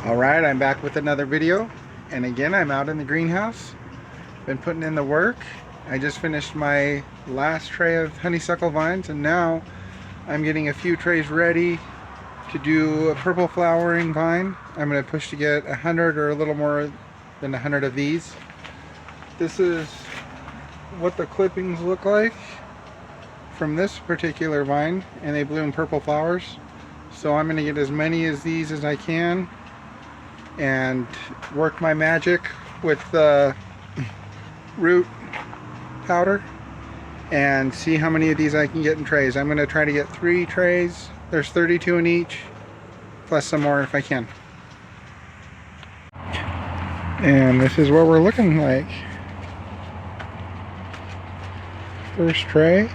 Alright, I'm back with another video, and again I'm out in the greenhouse. Been putting in the work. I just finished my last tray of honeysuckle vines, and now I'm getting a few trays ready to do a purple flowering vine. I'm going to push to get 100 or a little more than 100 of these. This is what the clippings look like from this particular vine, and they bloom purple flowers. So I'm going to get as many of these as I can and work my magic with the root powder and see how many of these I can get in trays. I'm going to try to get 3 trays. There's 32 in each, plus some more if I can. And this is what we're looking like. First tray.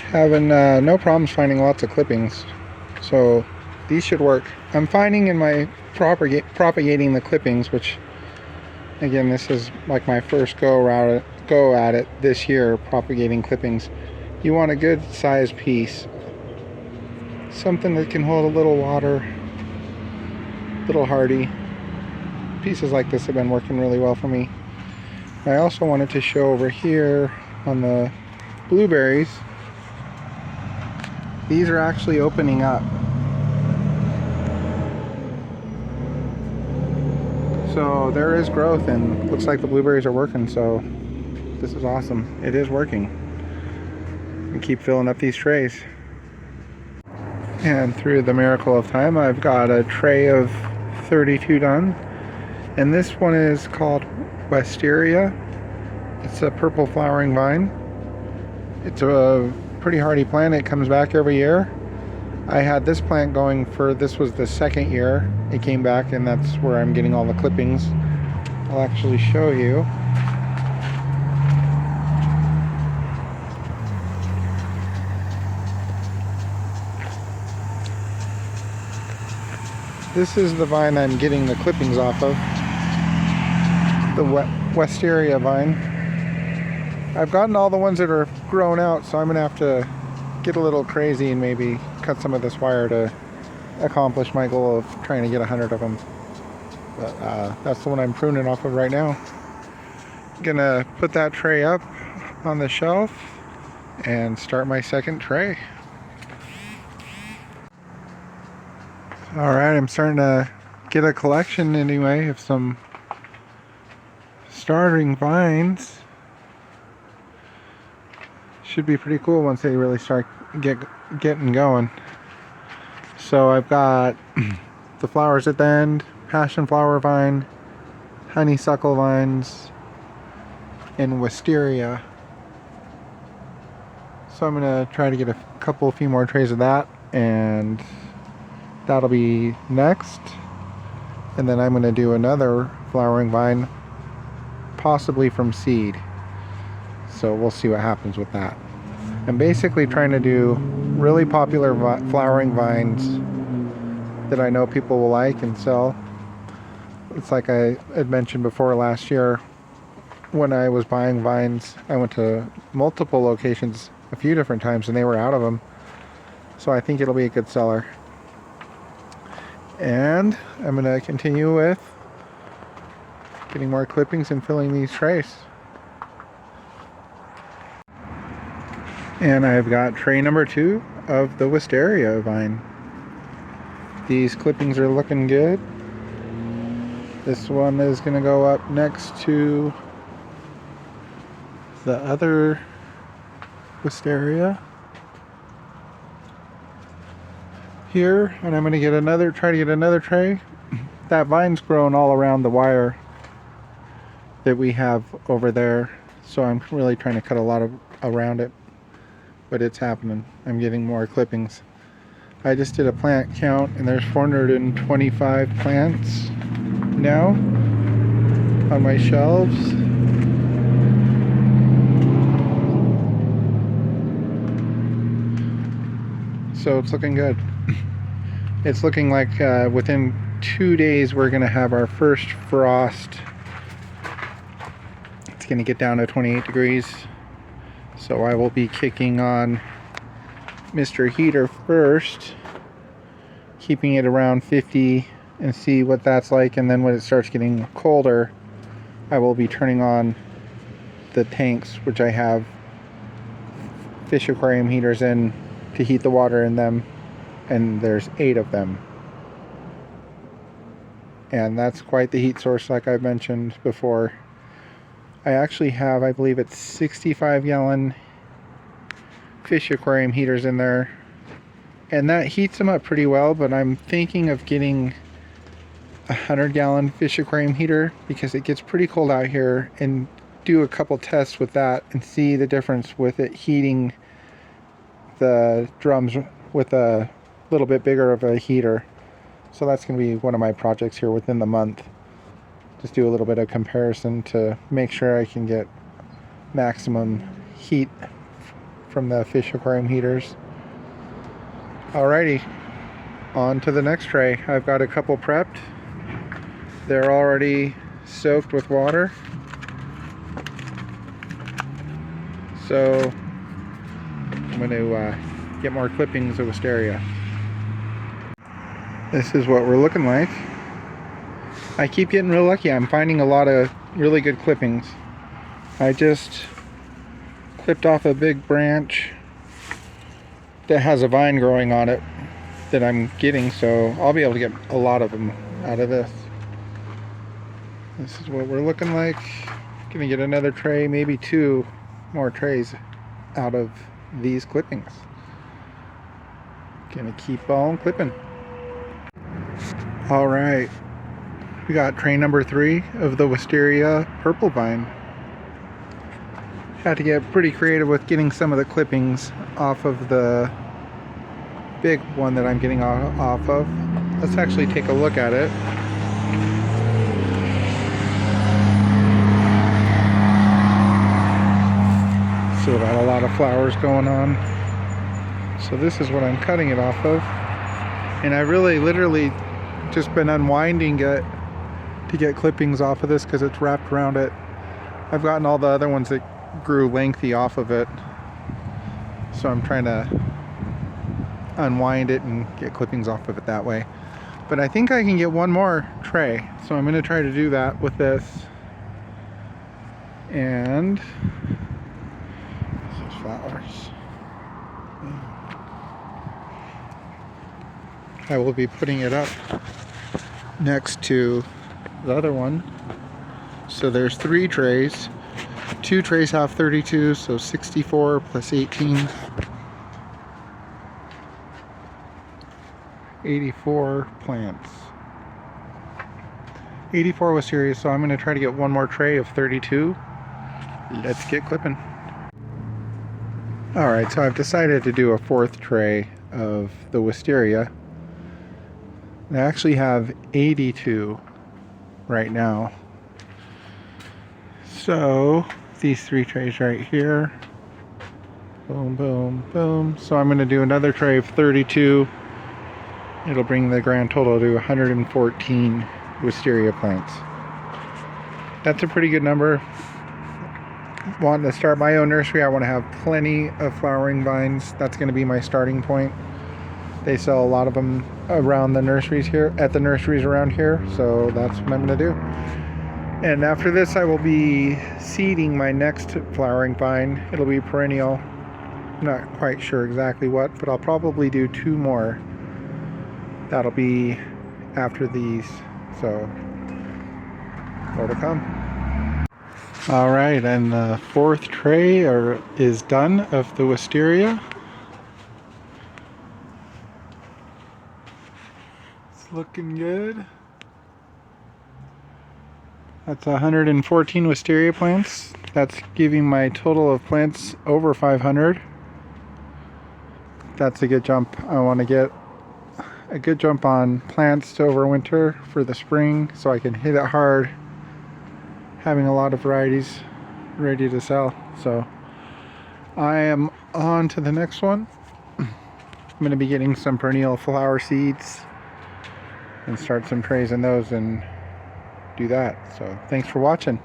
Having no problems finding lots of clippings, so these should work. I'm finding in my propagating the clippings, which again, this is like my first go at it this year, propagating clippings. You want a good sized piece, something that can hold a little water, little hardy. Pieces like this have been working really well for me. I also wanted to show over here on the blueberries, these are actually opening up. So there is growth, and looks like the blueberries are working, so this is awesome. It is working. And keep filling up these trays. And through the miracle of time, I've got a tray of 32 done. And this one is called Wisteria. It's a purple flowering vine. It's a pretty hardy plant. It comes back every year. I had this plant going for, this was the second year it came back, and that's where I'm getting all the clippings. I'll actually show you. This is the vine I'm getting the clippings off of, the Wisteria vine. I've gotten all the ones that are grown out, so I'm going to have to get a little crazy and maybe cut some of this wire to accomplish my goal of trying to get 100 of them. But that's the one I'm pruning off of right now. Gonna put that tray up on the shelf and start my second tray. Alright, I'm starting to get a collection anyway of some starting vines. Should be pretty cool once they really start getting going. So I've got the flowers at the end, passion flower vine, honeysuckle vines, and wisteria. So I'm gonna try to get a few more trays of that, and that'll be next. And then I'm gonna do another flowering vine, possibly from seed. So we'll see what happens with that. I'm basically trying to do really popular flowering vines that I know people will like and sell. It's like I had mentioned before, last year when I was buying vines, I went to multiple locations a few different times and they were out of them. So I think it'll be a good seller. And I'm going to continue with getting more clippings and filling these trays. And I've got tray number 2 of the wisteria vine. These clippings are looking good. This one is going to go up next to the other wisteria here, and I'm going to try to get another tray. That vine's grown all around the wire that we have over there, so I'm really trying to cut a lot around it. But it's happening. I'm getting more clippings. I just did a plant count, and there's 425 plants now on my shelves. So it's looking good. It's looking like within 2 days we're going to have our first frost. It's going to get down to 28 degrees. So I will be kicking on Mr. Heater first. keeping it around 50 and see what that's like, and then when it starts getting colder, I will be turning on the tanks, which I have fish aquarium heaters in to heat the water in them, and there's 8 of them. And that's quite the heat source, like I've mentioned before. I actually have, I believe it's 65-gallon fish aquarium heaters in there, and that heats them up pretty well, but I'm thinking of getting a 100-gallon fish aquarium heater because it gets pretty cold out here, and do a couple tests with that and see the difference with it heating the drums with a little bit bigger of a heater. So that's going to be one of my projects here within the month. Just do a little bit of comparison to make sure I can get maximum heat from the fish aquarium heaters. Alrighty, on to the next tray. I've got a couple prepped. They're already soaked with water. So I'm going to get more clippings of wisteria. This is what we're looking like. I keep getting real lucky. I'm finding a lot of really good clippings. I just clipped off a big branch that has a vine growing on it that I'm getting, so I'll be able to get a lot of them out of this. This is what we're looking like. Gonna get another tray, maybe 2 more trays out of these clippings. Gonna keep on clipping. All right, we got tray number 3 of the wisteria purple vine. Had to get pretty creative with getting some of the clippings off of the big one that I'm getting off of. Let's actually take a look at it. Still got a lot of flowers going on. So this is what I'm cutting it off of. And I really literally just been unwinding it to get clippings off of this because it's wrapped around it. I've gotten all the other ones that grew lengthy off of it, so I'm trying to unwind it and get clippings off of it that way. But I think I can get one more tray, so I'm going to try to do that with this. And this is flowers. I will be putting it up next to the other one. So there's 3 trays. 2 trays have 32, so 64 plus 18. 84 plants. 84 wisteria, so I'm going to try to get one more tray of 32. Let's get clipping. Alright, so I've decided to do a 4th tray of the wisteria. I actually have 82 right now. So these 3 trays right here. Boom, boom, boom. So I'm going to do another tray of 32. It'll bring the grand total to 114 wisteria plants. That's a pretty good number. Wanting to start my own nursery, I want to have plenty of flowering vines. That's going to be my starting point. They sell a lot of them around the nurseries here, at the nurseries around here, so that's what I'm going to do. And after this, I will be seeding my next flowering vine. It'll be perennial. Not quite sure exactly what, but I'll probably do 2 more. That'll be after these, so more to come. All right, and the 4th tray is done of the wisteria. It's looking good. That's 114 wisteria plants. That's giving my total of plants over 500. That's a good jump. I want to get a good jump on plants to overwinter for the spring so I can hit it hard, having a lot of varieties ready to sell. So I am on to the next one. I'm going to be getting some perennial flower seeds and start some trays in those and do that. So thanks for watching.